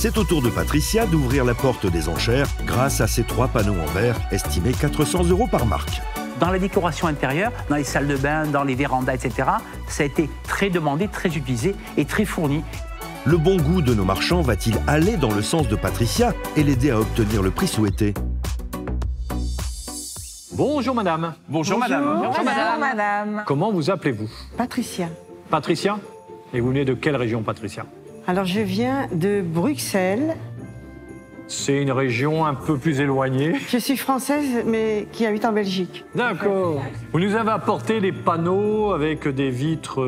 C'est au tour de Patricia d'ouvrir la porte des enchères grâce à ces 3 panneaux en verre estimés 400 € par marque. Dans la décoration intérieure, dans les salles de bain, dans les vérandas, etc., ça a été très demandé, très utilisé et très fourni. Le bon goût de nos marchands va-t-il aller dans le sens de Patricia et l'aider à obtenir le prix souhaité? Bonjour madame. Bonjour madame. Bonjour madame. Comment vous appelez-vous? Patricia. Patricia? Et vous venez de quelle région, Patricia? Alors, je viens de Bruxelles. C'est une région un peu plus éloignée. Je suis française, mais qui habite en Belgique. D'accord. Vous nous avez apporté des panneaux avec des vitres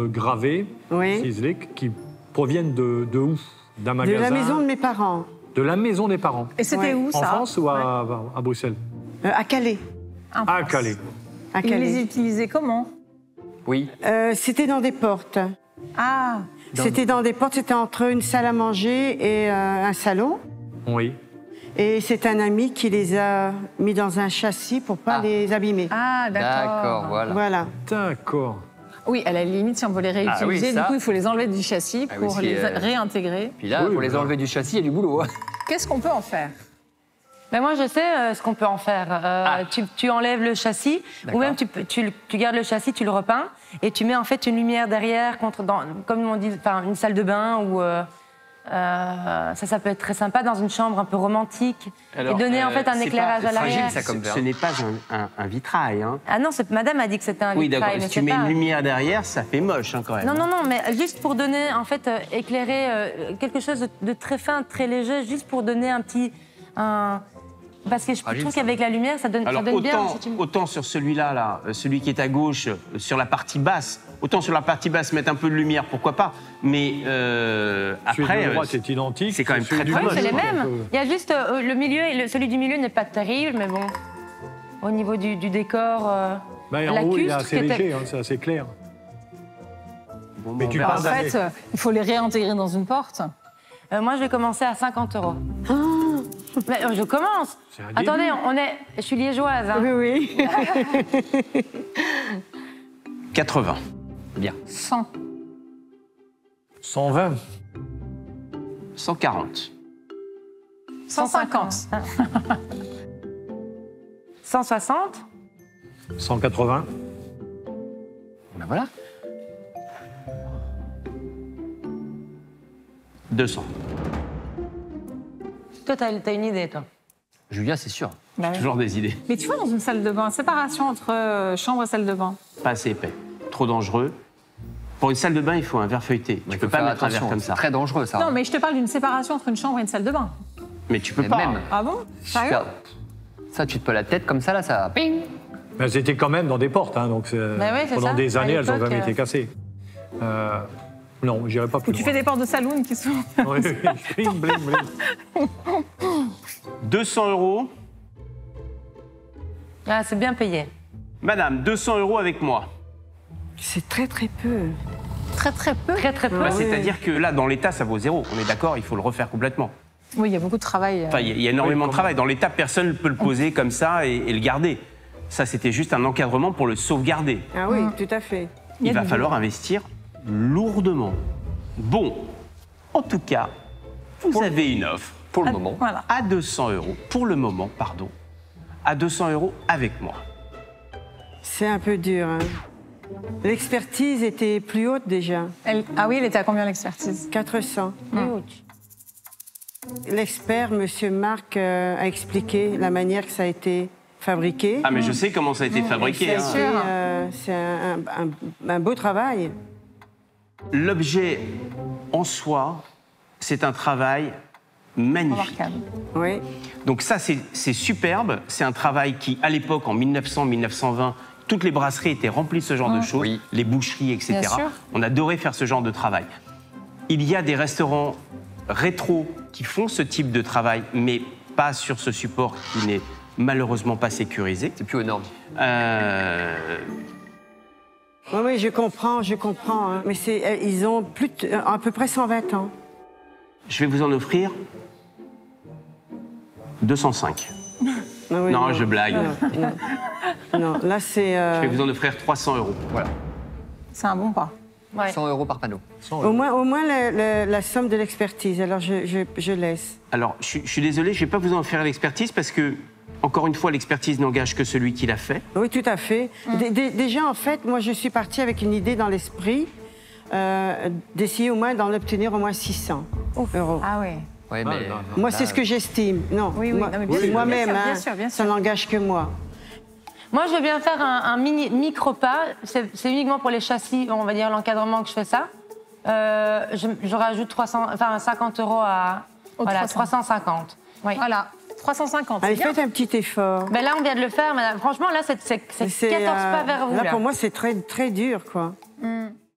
gravées, Oui. ciselées, qui proviennent de où? D'un De magasin? la maison de mes parents, De la maison des parents. Et c'était Ouais. où ça? En France ou à Bruxelles? à Calais. En À France. Calais. À Ils les Calais. utilisaient comment? Oui. C'était dans des portes. Ah, C'était dans des portes, c'était entre une salle à manger et un salon. Oui. Et c'est un ami qui les a mis dans un châssis pour pas les abîmer. ah d'accord. voilà. Voilà. D'accord. Oui, à la limite, si on veut les réutiliser, oui, ça. du coup, il faut les enlever du châssis Ah oui, pour si, les réintégrer. Puis là, Oui, pour les voilà. enlever du châssis, il y a du boulot. Hein. Qu'est-ce qu'on peut en faire? Ben moi, je sais ce qu'on peut en faire. Tu enlèves le châssis, ou même tu gardes le châssis, tu le repeins, et tu mets en fait une lumière derrière, comme on dit, une salle de bain, ou ça peut être très sympa dans une chambre un peu romantique, Alors, et donner en fait un c'est éclairage pas à l'arrière. fragile, ça, comme verre. Ce n'est pas un vitrail. Hein. Ah non, madame a dit que c'était un Oui, vitrail, d'accord. mais Si tu c'est mets pas. une lumière derrière, ça fait moche hein, quand même. Non, non, non, mais juste pour donner, en fait, éclairer quelque chose de très fin, très léger, juste pour donner un petit. Parce que je Fragile, trouve ça. qu'avec la lumière, ça donne Alors bien. autant sur celui-là, là, celui qui est à gauche, sur la partie basse, autant sur la partie basse mettre un peu de lumière, pourquoi pas. Mais Celui après, de droite est identique. c'est quand même celui très, du très Oui, gauche, c'est les un mêmes. peu. Il y a juste le milieu, celui du milieu n'est pas terrible, mais bon, au niveau du décor, Ben, en haut, il est lacustre, assez qui était- léger, hein, c'est assez clair. bon, Mais on tu verra. En parles d'année. fait, il faut les réintégrer dans une porte. moi, je vais commencer à 50 €. Mais je commence. C'est un Attendez, début. je suis liégeoise. Hein. Oui, oui. 80. Bien. 100. 120. 140. 150. 160. 180. Ben voilà. 200. Toi, t'as une idée, toi. Julia, c'est sûr. Bah oui. Toujours des idées. Mais tu vois, dans une salle de bain, séparation entre chambre et salle de bain. Pas assez épais. Trop dangereux. Pour une salle de bain, il faut un verre feuilleté. Tu peux pas mettre un verre comme ça. C'est très dangereux, ça. Non, mais je te parle d'une séparation entre une chambre et une salle de bain. Mais tu peux Mais pas. même. Ah bon? Sérieux? Super. Ça, tu te peux la tête comme ça, là, ça. Ping. Ben, c'était quand même dans des portes, hein, donc Ben ouais, c'est pendant ça. des À années, elles n'ont l'époque, jamais été cassées. Non, j'irai pas plus Ou tu loin. fais des portes de saloon qui sont. Oui, oui. Bling, bling, bling. 200 €. Ah, c'est bien payé. Madame, 200 € avec moi. C'est très, très peu. Très très peu. Très, très peu. Bah, c'est-à-dire que là, dans l'état, ça vaut 0. On est d'accord, il faut le refaire complètement. Oui, il y a beaucoup de travail. Enfin, il y a énormément de comment travail. Dans l'état, personne ne peut le poser comme ça et le garder. Ça, c'était juste un encadrement pour le sauvegarder. Ah oui, tout à fait. Il va falloir investir lourdement. Bon, en tout cas, vous avez une offre Pour le moment. Voilà. à 200 €, pour le moment, pardon, à 200 € avec moi. C'est un peu dur. Hein. L'expertise était plus haute déjà. Ah oui, elle était à combien l'expertise? 400. L'expert, Monsieur Marc, a expliqué la manière que ça a été fabriqué. Ah, mais je sais comment ça a été fabriqué. Ça a hein. été, c'est un beau travail. L'objet en soi, c'est un travail magnifique. Remarquable. Oui. Donc ça, c'est superbe. C'est un travail qui, à l'époque, en 1900-1920, toutes les brasseries étaient remplies de ce genre de choses, Oui. les boucheries, etc. Bien sûr. On adorait faire ce genre de travail. Il y a des restaurants rétro qui font ce type de travail, mais pas sur ce support qui n'est malheureusement pas sécurisé. C'est plus aux normes. Oui, je comprends. Hein. Mais ils ont à peu près 120 ans. Je vais vous en offrir 205. Ah oui, Non, je blague. Non, là c'est... Je vais vous en offrir 300 €. Voilà. C'est un bon pas. Ouais. 100 € par panneau. Au moins la somme de l'expertise. Alors je laisse. Alors, je suis désolé, je ne vais pas vous en faire l'expertise parce que, encore une fois, l'expertise n'engage que celui qui l'a fait. Oui, tout à fait. Déjà, en fait, moi, je suis partie avec une idée dans l'esprit d'essayer au moins d'en obtenir au moins 600 €. Ah oui. Ouais, mais Moi, c'est ce que j'estime. Non, Oui, oui, moi, non, mais bien c'est sûr, moi-même. bien sûr, bien sûr. Ça n'engage que moi. Moi, je veux bien faire un micro-pas. C'est uniquement pour les châssis, on va dire l'encadrement que je fais ça. Je rajoute 50 € à... Au Voilà, 300. 350. Oui. Voilà, 350. Allez, c'est bien. faites un petit effort. Ben là, on vient de le faire, madame. Franchement, là, c'est 14 pas vers vous. Là, là. pour moi, c'est très, très dur, quoi.